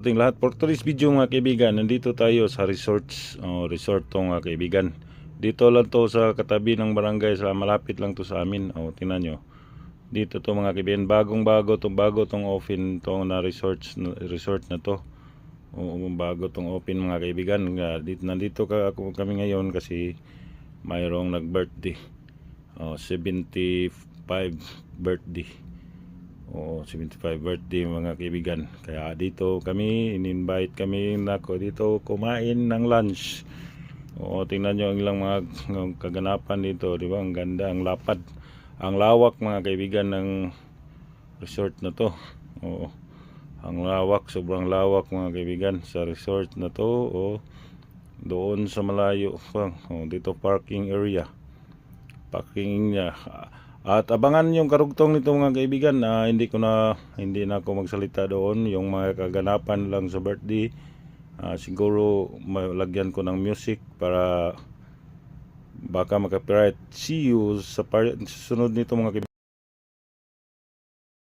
Ating lahat for today's video mga kaibigan, nandito tayo sa resort to mga kaibigan. Dito lang to sa katabi ng barangay, sa malapit lang to sa amin. Tingnan nyo. Dito to mga kaibigan, bago tong open to na resort na to. Bago tong open mga kaibigan. Nandito kami ngayon kasi mayroong nag-birthday. 75 birthday. 75 birthday mga kaibigan. Kaya dito kami, in-invite kami nako dito kumain ng lunch. Tingnan nyo ang ilang mga kaganapan dito, di ba? Ang ganda, ang lapad, ang lawak mga kaibigan ng resort na to. Ang lawak, sobrang lawak mga kaibigan sa resort na to. Doon sa malayo pa. Dito parking area. Parking niya. At abangan yung karugtong nito mga kaibigan. Hindi na ako magsalita doon. Yung mga kaganapan lang sa birthday. Siguro malagyan ko ng music para baka maka-copyright. See you sa susunod nito mga kaibigan.